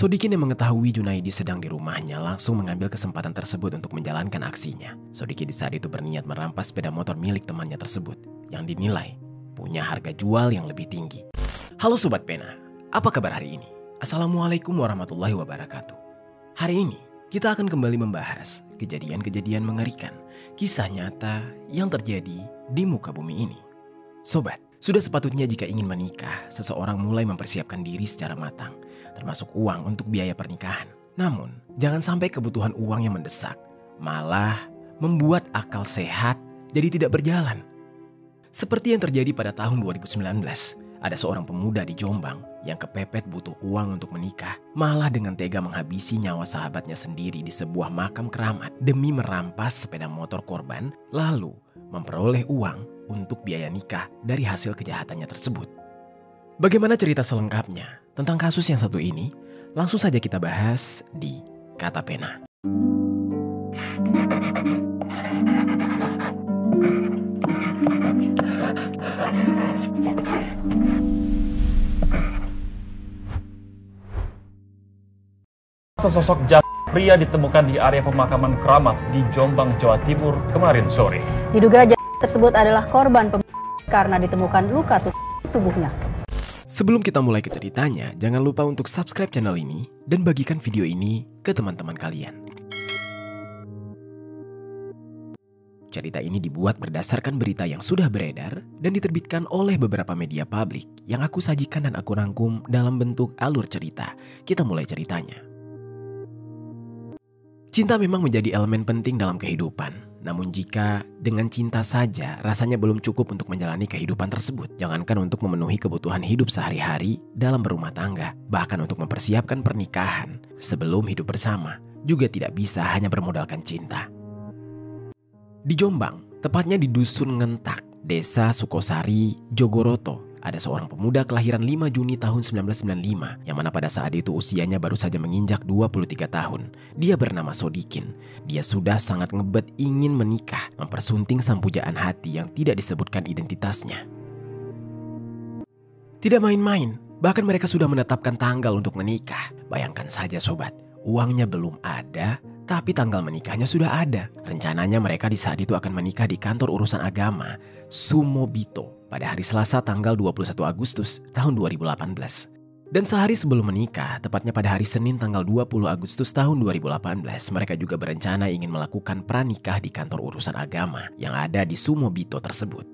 Sodikin yang mengetahui Junaidi sedang di rumahnya langsung mengambil kesempatan tersebut untuk menjalankan aksinya. Sodikin di saat itu berniat merampas sepeda motor milik temannya tersebut yang dinilai punya harga jual yang lebih tinggi. Halo Sobat Pena, apa kabar hari ini? Assalamualaikum warahmatullahi wabarakatuh. Hari ini kita akan kembali membahas kejadian-kejadian mengerikan, kisah nyata yang terjadi di muka bumi ini. Sobat, sudah sepatutnya jika ingin menikah, seseorang mulai mempersiapkan diri secara matang, termasuk uang untuk biaya pernikahan. Namun, jangan sampai kebutuhan uang yang mendesak, malah membuat akal sehat jadi tidak berjalan. Seperti yang terjadi pada tahun 2019, ada seorang pemuda di Jombang yang kepepet butuh uang untuk menikah, malah dengan tega menghabisi nyawa sahabatnya sendiri di sebuah makam keramat demi merampas sepeda motor korban, lalu memperoleh uang untuk biaya nikah dari hasil kejahatannya tersebut. Bagaimana cerita selengkapnya tentang kasus yang satu ini? Langsung saja kita bahas di Kata Pena. Sesosok jasad pria ditemukan di area pemakaman keramat di Jombang, Jawa Timur kemarin sore. Diduga jasad tersebut adalah korban karena ditemukan luka tusuk tubuhnya. Sebelum kita mulai ke ceritanya, jangan lupa untuk subscribe channel ini dan bagikan video ini ke teman-teman kalian. Cerita ini dibuat berdasarkan berita yang sudah beredar dan diterbitkan oleh beberapa media publik yang aku sajikan dan aku rangkum dalam bentuk alur cerita. Kita mulai ceritanya. Cinta memang menjadi elemen penting dalam kehidupan. Namun jika dengan cinta saja rasanya belum cukup untuk menjalani kehidupan tersebut, jangankan untuk memenuhi kebutuhan hidup sehari-hari dalam berumah tangga, bahkan untuk mempersiapkan pernikahan sebelum hidup bersama juga tidak bisa hanya bermodalkan cinta. Di Jombang, tepatnya di Dusun Ngentak, Desa Sukosari, Jogoroto, ada seorang pemuda kelahiran 5 Juni tahun 1995 yang mana pada saat itu usianya baru saja menginjak 23 tahun. Dia bernama Sodikin. Dia sudah sangat ngebet ingin menikah, mempersunting sang pujaan hati yang tidak disebutkan identitasnya. Tidak main-main, bahkan mereka sudah menetapkan tanggal untuk menikah. Bayangkan saja sobat, uangnya belum ada, tapi tanggal menikahnya sudah ada. Rencananya mereka di saat itu akan menikah di kantor urusan agama Sumobito pada hari Selasa tanggal 21 Agustus tahun 2018. Dan sehari sebelum menikah, tepatnya pada hari Senin tanggal 20 Agustus tahun 2018, mereka juga berencana ingin melakukan pranikah di kantor urusan agama yang ada di Sumobito tersebut.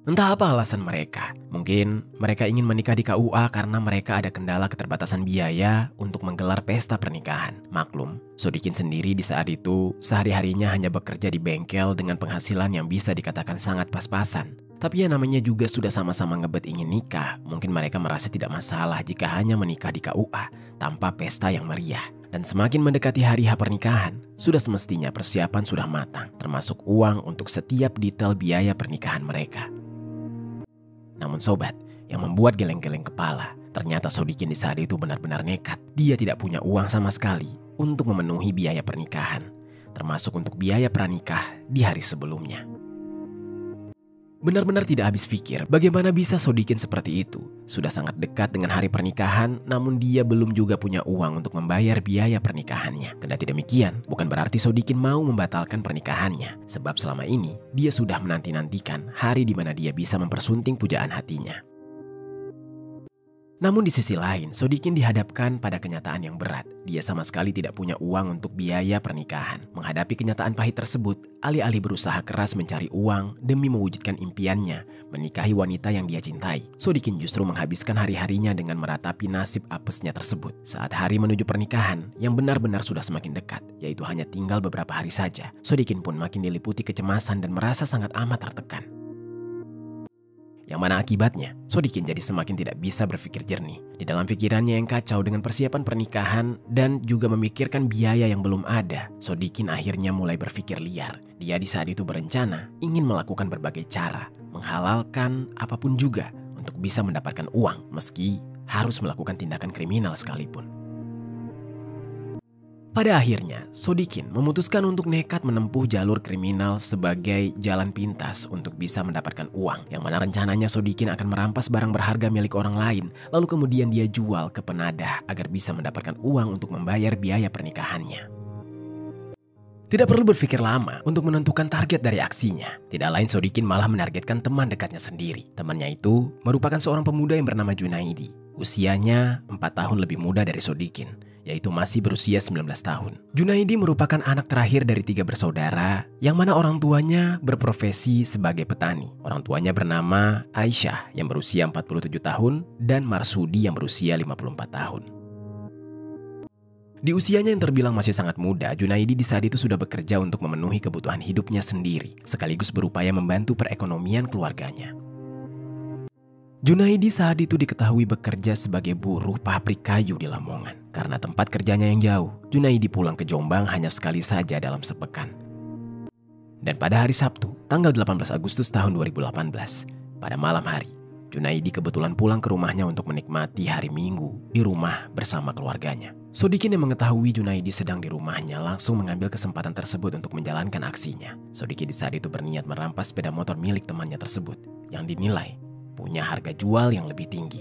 Entah apa alasan mereka, mungkin mereka ingin menikah di KUA karena mereka ada kendala keterbatasan biaya untuk menggelar pesta pernikahan. Maklum, Sodikin sendiri di saat itu sehari-harinya hanya bekerja di bengkel dengan penghasilan yang bisa dikatakan sangat pas-pasan. Tapi ya namanya juga sudah sama-sama ngebet ingin nikah, mungkin mereka merasa tidak masalah jika hanya menikah di KUA tanpa pesta yang meriah. Dan semakin mendekati hari H pernikahan, sudah semestinya persiapan sudah matang, termasuk uang untuk setiap detail biaya pernikahan mereka. Namun sobat, yang membuat geleng-geleng kepala, ternyata Sodikin di saat itu benar-benar nekat. Dia tidak punya uang sama sekali untuk memenuhi biaya pernikahan, termasuk untuk biaya pranikah di hari sebelumnya. Benar-benar tidak habis pikir bagaimana bisa Sodikin seperti itu. Sudah sangat dekat dengan hari pernikahan, namun dia belum juga punya uang untuk membayar biaya pernikahannya. Kendati demikian, bukan berarti Sodikin mau membatalkan pernikahannya. Sebab selama ini, dia sudah menanti-nantikan hari di mana dia bisa mempersunting pujaan hatinya. Namun di sisi lain, Sodikin dihadapkan pada kenyataan yang berat. Dia sama sekali tidak punya uang untuk biaya pernikahan. Menghadapi kenyataan pahit tersebut, alih-alih berusaha keras mencari uang demi mewujudkan impiannya, menikahi wanita yang dia cintai, Sodikin justru menghabiskan hari-harinya dengan meratapi nasib apesnya tersebut. Saat hari menuju pernikahan yang benar-benar sudah semakin dekat, yaitu hanya tinggal beberapa hari saja, Sodikin pun makin diliputi kecemasan dan merasa sangat amat tertekan. Yang mana akibatnya, Sodikin jadi semakin tidak bisa berpikir jernih. Di dalam pikirannya yang kacau dengan persiapan pernikahan dan juga memikirkan biaya yang belum ada, Sodikin akhirnya mulai berpikir liar. Dia di saat itu berencana ingin melakukan berbagai cara, menghalalkan apapun juga untuk bisa mendapatkan uang, meski harus melakukan tindakan kriminal sekalipun. Pada akhirnya, Sodikin memutuskan untuk nekat menempuh jalur kriminal sebagai jalan pintas untuk bisa mendapatkan uang. Yang mana rencananya Sodikin akan merampas barang berharga milik orang lain, lalu kemudian dia jual ke penadah agar bisa mendapatkan uang untuk membayar biaya pernikahannya. Tidak perlu berpikir lama untuk menentukan target dari aksinya. Tidak lain Sodikin malah menargetkan teman dekatnya sendiri. Temannya itu merupakan seorang pemuda yang bernama Junaidi. Usianya 4 tahun lebih muda dari Sodikin, yaitu masih berusia 19 tahun. Junaidi merupakan anak terakhir dari 3 bersaudara yang mana orang tuanya berprofesi sebagai petani. Orang tuanya bernama Aisyah yang berusia 47 tahun dan Marsudi yang berusia 54 tahun. Di usianya yang terbilang masih sangat muda, Junaidi di saat itu sudah bekerja untuk memenuhi kebutuhan hidupnya sendiri, sekaligus berupaya membantu perekonomian keluarganya. Junaidi saat itu diketahui bekerja sebagai buruh pabrik kayu di Lamongan. Karena tempat kerjanya yang jauh, Junaidi pulang ke Jombang hanya sekali saja dalam sepekan. Dan pada hari Sabtu, tanggal 18 Agustus tahun 2018, pada malam hari, Junaidi kebetulan pulang ke rumahnya untuk menikmati hari Minggu di rumah bersama keluarganya. Sodikin yang mengetahui Junaidi sedang di rumahnya langsung mengambil kesempatan tersebut untuk menjalankan aksinya. Sodikin di saat itu berniat merampas sepeda motor milik temannya tersebut yang dinilai punya harga jual yang lebih tinggi.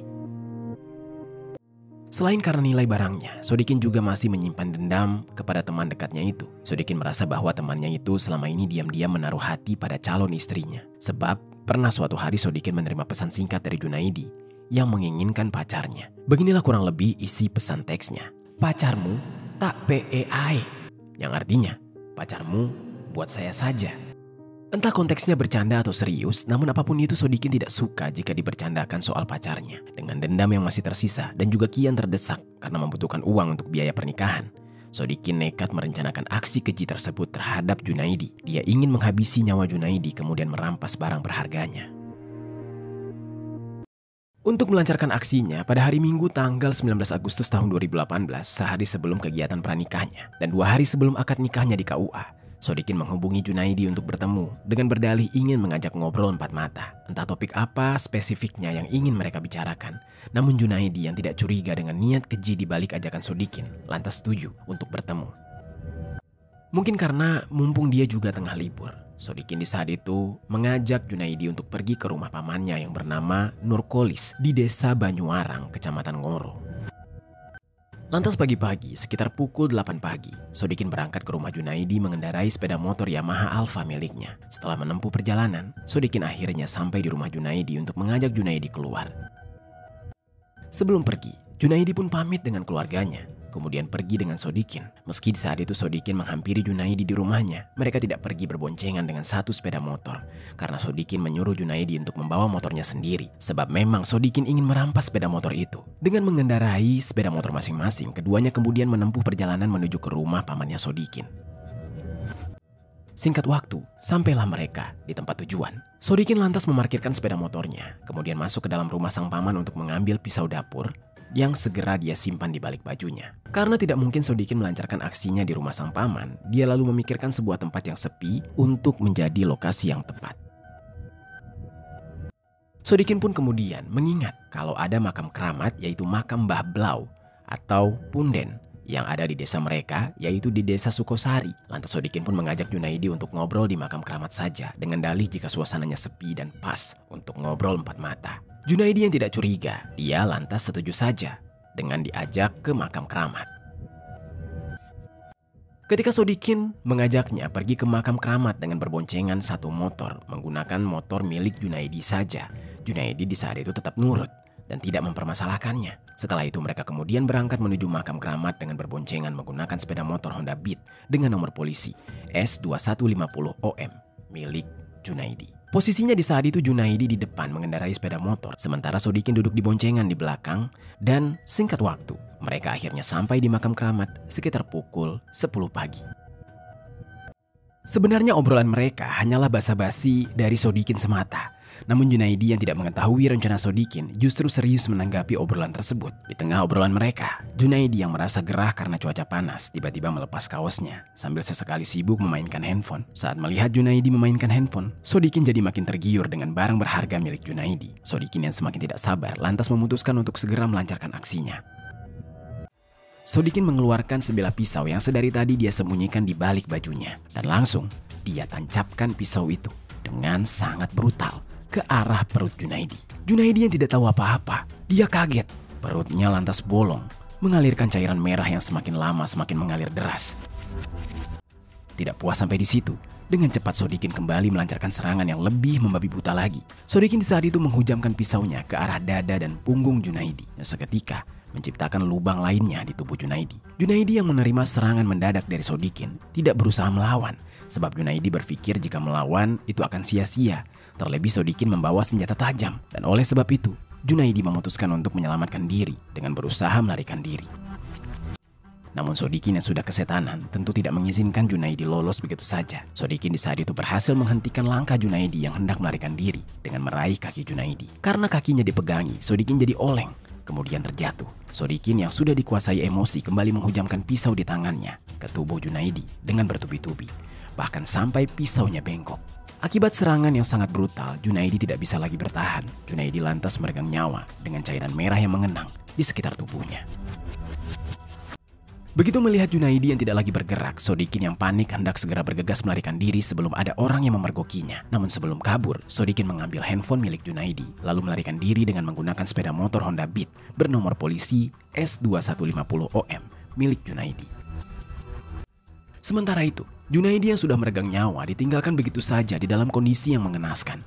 Selain karena nilai barangnya, Sodikin juga masih menyimpan dendam kepada teman dekatnya itu. Sodikin merasa bahwa temannya itu selama ini diam-diam menaruh hati pada calon istrinya. Sebab pernah suatu hari Sodikin menerima pesan singkat dari Junaidi yang menginginkan pacarnya. Beginilah kurang lebih isi pesan teksnya. Pacarmu tak PEAE, yang artinya pacarmu buat saya saja. Entah konteksnya bercanda atau serius, namun apapun itu Sodikin tidak suka jika dibercandakan soal pacarnya. Dengan dendam yang masih tersisa dan juga kian terdesak karena membutuhkan uang untuk biaya pernikahan, Sodikin nekat merencanakan aksi keji tersebut terhadap Junaidi. Dia ingin menghabisi nyawa Junaidi kemudian merampas barang berharganya. Untuk melancarkan aksinya, pada hari Minggu tanggal 19 Agustus tahun 2018, sehari sebelum kegiatan pranikahnya dan 2 hari sebelum akad nikahnya di KUA, Sodikin menghubungi Junaidi untuk bertemu dengan berdalih ingin mengajak ngobrol 4 mata. Entah topik apa spesifiknya yang ingin mereka bicarakan. Namun Junaidi yang tidak curiga dengan niat keji di balik ajakan Sodikin lantas setuju untuk bertemu. Mungkin karena mumpung dia juga tengah libur, Sodikin di saat itu mengajak Junaidi untuk pergi ke rumah pamannya yang bernama Nurkolis di desa Banyuwarang, kecamatan Ngoro. Lantas pagi-pagi, sekitar pukul 8 pagi, Sodikin berangkat ke rumah Junaidi mengendarai sepeda motor Yamaha Alfa miliknya. Setelah menempuh perjalanan, Sodikin akhirnya sampai di rumah Junaidi untuk mengajak Junaidi keluar. Sebelum pergi, Junaidi pun pamit dengan keluarganya, kemudian pergi dengan Sodikin. Meski di saat itu Sodikin menghampiri Junaidi di rumahnya, mereka tidak pergi berboncengan dengan satu sepeda motor. Karena Sodikin menyuruh Junaidi untuk membawa motornya sendiri. Sebab memang Sodikin ingin merampas sepeda motor itu. Dengan mengendarai sepeda motor masing-masing, keduanya kemudian menempuh perjalanan menuju ke rumah pamannya Sodikin. Singkat waktu, sampailah mereka di tempat tujuan. Sodikin lantas memarkirkan sepeda motornya, kemudian masuk ke dalam rumah sang paman untuk mengambil pisau dapur yang segera dia simpan di balik bajunya. Karena tidak mungkin Sodikin melancarkan aksinya di rumah sang paman, dia lalu memikirkan sebuah tempat yang sepi untuk menjadi lokasi yang tepat. Sodikin pun kemudian mengingat kalau ada makam keramat yaitu makam Mbah Blau atau Punden yang ada di desa mereka yaitu di desa Sukosari. Lantas Sodikin pun mengajak Junaidi untuk ngobrol di makam keramat saja dengan dalih jika suasananya sepi dan pas untuk ngobrol 4 mata. Junaidi yang tidak curiga, dia lantas setuju saja dengan diajak ke makam keramat. Ketika Sodikin mengajaknya pergi ke makam keramat dengan berboncengan satu motor, menggunakan motor milik Junaidi saja, Junaidi di saat itu tetap nurut dan tidak mempermasalahkannya. Setelah itu mereka kemudian berangkat menuju makam keramat dengan berboncengan menggunakan sepeda motor Honda Beat dengan nomor polisi S2150OM milik Junaidi. Posisinya di saat itu Junaidi di depan mengendarai sepeda motor, sementara Sodikin duduk di boncengan di belakang, dan singkat waktu, mereka akhirnya sampai di makam keramat sekitar pukul 10 pagi. Sebenarnya obrolan mereka hanyalah basa-basi dari Sodikin semata. Namun Junaidi yang tidak mengetahui rencana Sodikin justru serius menanggapi obrolan tersebut. Di tengah obrolan mereka, Junaidi yang merasa gerah karena cuaca panas tiba-tiba melepas kaosnya sambil sesekali sibuk memainkan handphone. Saat melihat Junaidi memainkan handphone, Sodikin jadi makin tergiur dengan barang berharga milik Junaidi. Sodikin yang semakin tidak sabar lantas memutuskan untuk segera melancarkan aksinya. Sodikin mengeluarkan sebilah pisau yang sedari tadi dia sembunyikan di balik bajunya. Dan langsung dia tancapkan pisau itu dengan sangat brutal ke arah perut Junaidi. Junaidi yang tidak tahu apa-apa, dia kaget. Perutnya lantas bolong, mengalirkan cairan merah yang semakin lama semakin mengalir deras. Tidak puas sampai di situ, dengan cepat Sodikin kembali melancarkan serangan yang lebih membabi buta lagi. Sodikin saat itu menghujamkan pisaunya ke arah dada dan punggung Junaidi yang seketika menciptakan lubang lainnya di tubuh Junaidi. Junaidi yang menerima serangan mendadak dari Sodikin tidak berusaha melawan, sebab Junaidi berpikir jika melawan itu akan sia-sia. Terlebih Sodikin membawa senjata tajam, dan oleh sebab itu Junaidi memutuskan untuk menyelamatkan diri dengan berusaha melarikan diri. Namun Sodikin yang sudah kesetanan tentu tidak mengizinkan Junaidi lolos begitu saja. Sodikin di saat itu berhasil menghentikan langkah Junaidi yang hendak melarikan diri dengan meraih kaki Junaidi. Karena kakinya dipegangi, Sodikin jadi oleng, kemudian terjatuh. Sodikin yang sudah dikuasai emosi kembali menghujamkan pisau di tangannya ke tubuh Junaidi dengan bertubi-tubi, bahkan sampai pisaunya bengkok. Akibat serangan yang sangat brutal, Junaidi tidak bisa lagi bertahan. Junaidi lantas meregang nyawa dengan cairan merah yang mengenang di sekitar tubuhnya. Begitu melihat Junaidi yang tidak lagi bergerak, Sodikin yang panik hendak segera bergegas melarikan diri sebelum ada orang yang memergokinya. Namun sebelum kabur, Sodikin mengambil handphone milik Junaidi, lalu melarikan diri dengan menggunakan sepeda motor Honda Beat bernomor polisi S2150OM milik Junaidi. Sementara itu, Junaidi yang sudah meregang nyawa ditinggalkan begitu saja di dalam kondisi yang mengenaskan,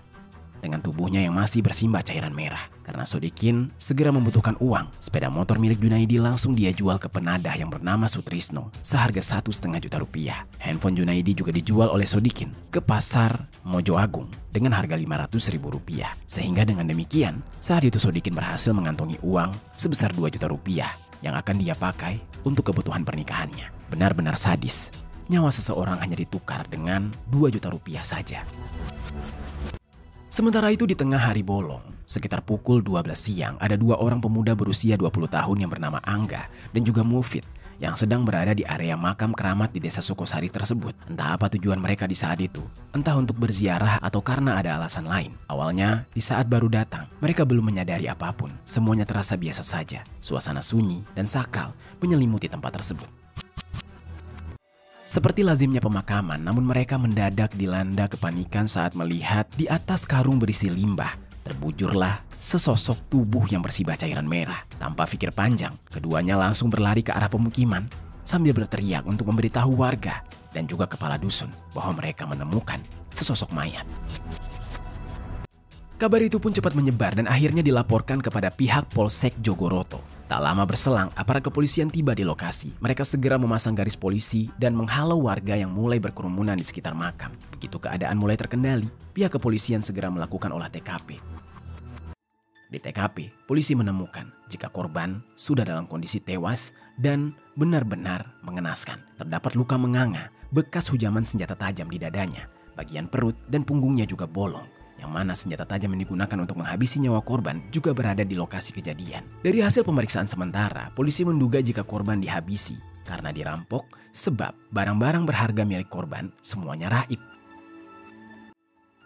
dengan tubuhnya yang masih bersimbah cairan merah. Karena Sodikin segera membutuhkan uang, sepeda motor milik Junaidi langsung dia jual ke penadah yang bernama Sutrisno seharga 1,5 juta rupiah. Handphone Junaidi juga dijual oleh Sodikin ke pasar Mojo Agung dengan harga 500.000 rupiah. Sehingga dengan demikian, saat itu Sodikin berhasil mengantongi uang sebesar 2 juta rupiah yang akan dia pakai untuk kebutuhan pernikahannya. Benar-benar sadis, nyawa seseorang hanya ditukar dengan 2 juta rupiah saja. Sementara itu di tengah hari bolong, sekitar pukul 12 siang, ada dua orang pemuda berusia 20 tahun yang bernama Angga dan juga Mufid yang sedang berada di area makam keramat di desa Sukosari tersebut. Entah apa tujuan mereka di saat itu, entah untuk berziarah atau karena ada alasan lain. Awalnya, di saat baru datang, mereka belum menyadari apapun. Semuanya terasa biasa saja, suasana sunyi dan sakral menyelimuti tempat tersebut. Seperti lazimnya pemakaman, namun mereka mendadak dilanda kepanikan saat melihat di atas karung berisi limbah terbujurlah sesosok tubuh yang bersibah cairan merah. Tanpa pikir panjang, keduanya langsung berlari ke arah pemukiman sambil berteriak untuk memberitahu warga dan juga kepala dusun bahwa mereka menemukan sesosok mayat. Kabar itu pun cepat menyebar dan akhirnya dilaporkan kepada pihak Polsek Jogoroto. Tak lama berselang, aparat kepolisian tiba di lokasi. Mereka segera memasang garis polisi dan menghalau warga yang mulai berkerumunan di sekitar makam. Begitu keadaan mulai terkendali, pihak kepolisian segera melakukan olah TKP. Di TKP, polisi menemukan jika korban sudah dalam kondisi tewas dan benar-benar mengenaskan. Terdapat luka menganga, bekas hujaman senjata tajam di dadanya, bagian perut dan punggungnya juga bolong. Yang mana senjata tajam yang digunakan untuk menghabisi nyawa korban juga berada di lokasi kejadian. Dari hasil pemeriksaan sementara, polisi menduga jika korban dihabisi karena dirampok sebab barang-barang berharga milik korban semuanya raib.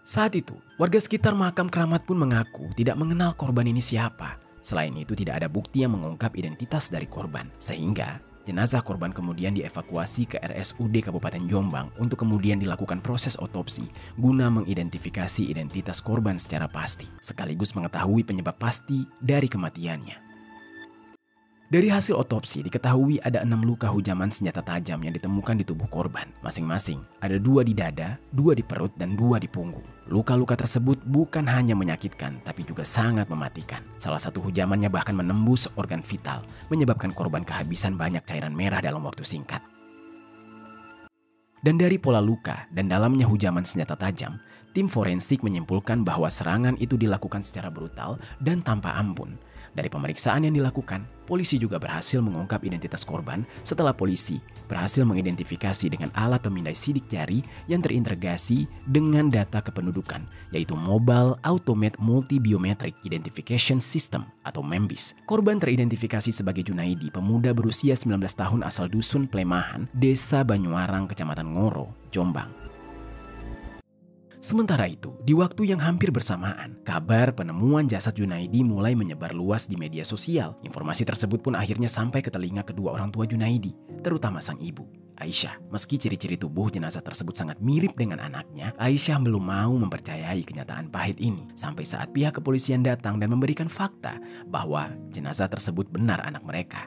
Saat itu, warga sekitar makam keramat pun mengaku tidak mengenal korban ini siapa. Selain itu tidak ada bukti yang mengungkap identitas dari korban, sehingga jenazah korban kemudian dievakuasi ke RSUD Kabupaten Jombang untuk kemudian dilakukan proses otopsi guna mengidentifikasi identitas korban secara pasti, sekaligus mengetahui penyebab pasti dari kematiannya. Dari hasil otopsi diketahui ada 6 luka hujaman senjata tajam yang ditemukan di tubuh korban. Masing-masing ada 2 di dada, 2 di perut, dan 2 di punggung. Luka-luka tersebut bukan hanya menyakitkan, tapi juga sangat mematikan. Salah satu hujamannya bahkan menembus organ vital, menyebabkan korban kehabisan banyak cairan merah dalam waktu singkat. Dan dari pola luka dan dalamnya hujaman senjata tajam, tim forensik menyimpulkan bahwa serangan itu dilakukan secara brutal dan tanpa ampun. Dari pemeriksaan yang dilakukan, polisi juga berhasil mengungkap identitas korban setelah polisi berhasil mengidentifikasi dengan alat pemindai sidik jari yang terintegrasi dengan data kependudukan, yaitu Mobile Automated Multi-Biometric Identification System atau MEMBIS. Korban teridentifikasi sebagai Junaidi, pemuda berusia 19 tahun asal dusun Plemahan, Desa Banyuarang, Kecamatan Ngoro, Jombang. Sementara itu, di waktu yang hampir bersamaan, kabar penemuan jasad Junaidi mulai menyebar luas di media sosial. Informasi tersebut pun akhirnya sampai ke telinga kedua orang tua Junaidi, terutama sang ibu, Aisyah. Meski ciri-ciri tubuh jenazah tersebut sangat mirip dengan anaknya, Aisyah belum mau mempercayai kenyataan pahit ini sampai saat pihak kepolisian datang dan memberikan fakta bahwa jenazah tersebut benar anak mereka.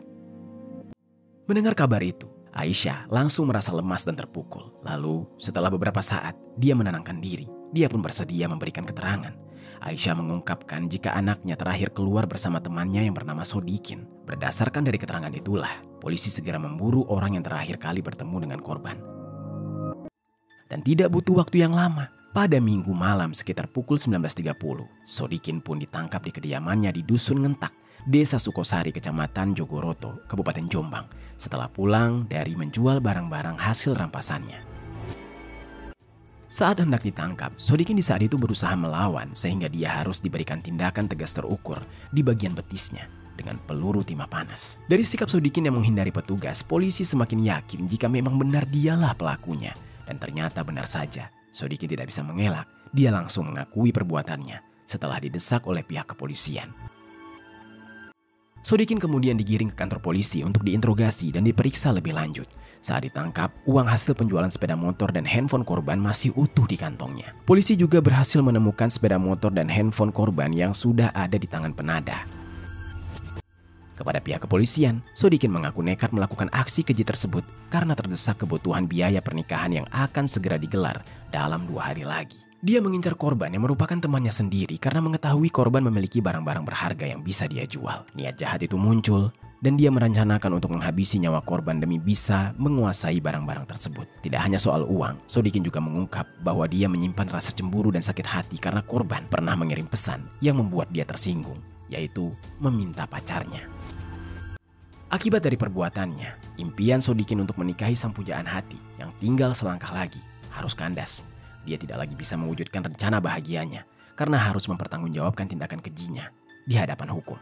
Mendengar kabar itu, Aisyah langsung merasa lemas dan terpukul. Lalu setelah beberapa saat, dia menenangkan diri. Dia pun bersedia memberikan keterangan. Aisyah mengungkapkan jika anaknya terakhir keluar bersama temannya yang bernama Sodikin. Berdasarkan dari keterangan itulah, polisi segera memburu orang yang terakhir kali bertemu dengan korban. Dan tidak butuh waktu yang lama. Pada Minggu malam sekitar pukul 19.30, Sodikin pun ditangkap di kediamannya di Dusun Ngentak, Desa Sukosari, Kecamatan Jogoroto, Kabupaten Jombang, setelah pulang dari menjual barang-barang hasil rampasannya. Saat hendak ditangkap, Sodikin di saat itu berusaha melawan sehingga dia harus diberikan tindakan tegas terukur di bagian betisnya dengan peluru timah panas. Dari sikap Sodikin yang menghindari petugas, polisi semakin yakin jika memang benar dialah pelakunya. Dan ternyata benar saja, Sodikin tidak bisa mengelak. Dia langsung mengakui perbuatannya setelah didesak oleh pihak kepolisian. Sodikin kemudian digiring ke kantor polisi untuk diinterogasi dan diperiksa lebih lanjut. Saat ditangkap, uang hasil penjualan sepeda motor dan handphone korban masih utuh di kantongnya. Polisi juga berhasil menemukan sepeda motor dan handphone korban yang sudah ada di tangan penadah. Kepada pihak kepolisian, Sodikin mengaku nekat melakukan aksi keji tersebut karena terdesak kebutuhan biaya pernikahan yang akan segera digelar dalam 2 hari lagi. Dia mengincar korban yang merupakan temannya sendiri karena mengetahui korban memiliki barang-barang berharga yang bisa dia jual. Niat jahat itu muncul dan dia merencanakan untuk menghabisi nyawa korban demi bisa menguasai barang-barang tersebut. Tidak hanya soal uang, Sodikin juga mengungkap bahwa dia menyimpan rasa cemburu dan sakit hati karena korban pernah mengirim pesan yang membuat dia tersinggung, yaitu meminta pacarnya. Akibat dari perbuatannya, impian Sodikin untuk menikahi sang pujaan hati yang tinggal selangkah lagi harus kandas. Dia tidak lagi bisa mewujudkan rencana bahagianya karena harus mempertanggungjawabkan tindakan kejinya di hadapan hukum.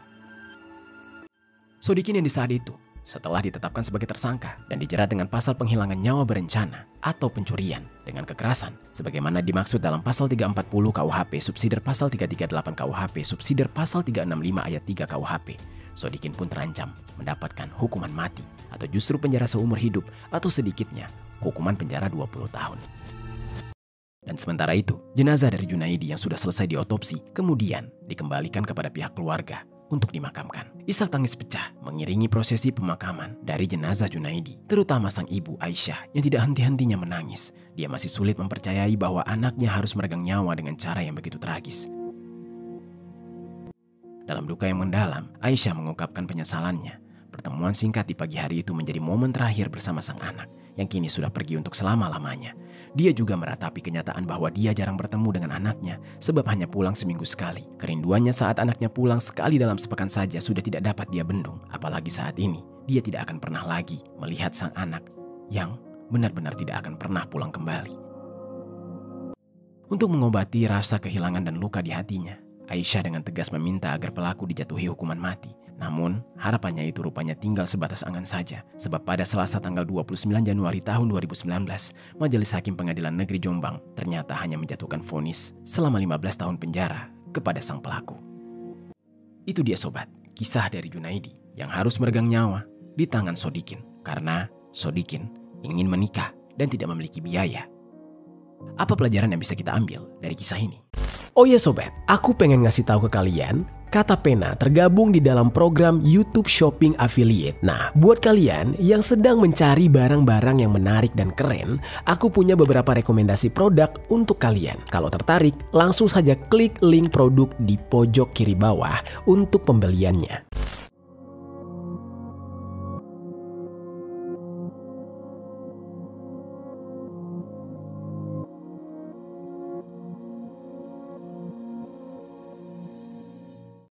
Sodikin yang di saat itu setelah ditetapkan sebagai tersangka dan dijerat dengan pasal penghilangan nyawa berencana atau pencurian dengan kekerasan sebagaimana dimaksud dalam pasal 340 KUHP subsidiar pasal 338 KUHP subsidiar pasal 365 ayat 3 KUHP. Sodikin pun terancam mendapatkan hukuman mati atau justru penjara seumur hidup atau sedikitnya hukuman penjara 20 tahun. Dan sementara itu, jenazah dari Junaidi yang sudah selesai diotopsi kemudian dikembalikan kepada pihak keluarga untuk dimakamkan. Isak tangis pecah mengiringi prosesi pemakaman dari jenazah Junaidi, terutama sang ibu Aisyah yang tidak henti-hentinya menangis. Dia masih sulit mempercayai bahwa anaknya harus meregang nyawa dengan cara yang begitu tragis. Dalam duka yang mendalam, Aisyah mengungkapkan penyesalannya. Pertemuan singkat di pagi hari itu menjadi momen terakhir bersama sang anak yang kini sudah pergi untuk selama-lamanya. Dia juga meratapi kenyataan bahwa dia jarang bertemu dengan anaknya sebab hanya pulang seminggu sekali. Kerinduannya saat anaknya pulang sekali dalam sepekan saja sudah tidak dapat dia bendung. Apalagi saat ini, dia tidak akan pernah lagi melihat sang anak yang benar-benar tidak akan pernah pulang kembali. Untuk mengobati rasa kehilangan dan luka di hatinya, Aisyah dengan tegas meminta agar pelaku dijatuhi hukuman mati. Namun, harapannya itu rupanya tinggal sebatas angan saja. Sebab pada Selasa tanggal 29 Januari tahun 2019, Majelis Hakim Pengadilan Negeri Jombang ternyata hanya menjatuhkan vonis selama 15 tahun penjara kepada sang pelaku. Itu dia sobat, kisah dari Junaidi yang harus meregang nyawa di tangan Sodikin. Karena Sodikin ingin menikah dan tidak memiliki biaya. Apa pelajaran yang bisa kita ambil dari kisah ini? Oh ya sobat, aku pengen ngasih tahu ke kalian, Kata Pena tergabung di dalam program YouTube Shopping Affiliate. Nah, buat kalian yang sedang mencari barang-barang yang menarik dan keren, aku punya beberapa rekomendasi produk untuk kalian. Kalau tertarik, langsung saja klik link produk di pojok kiri bawah untuk pembeliannya.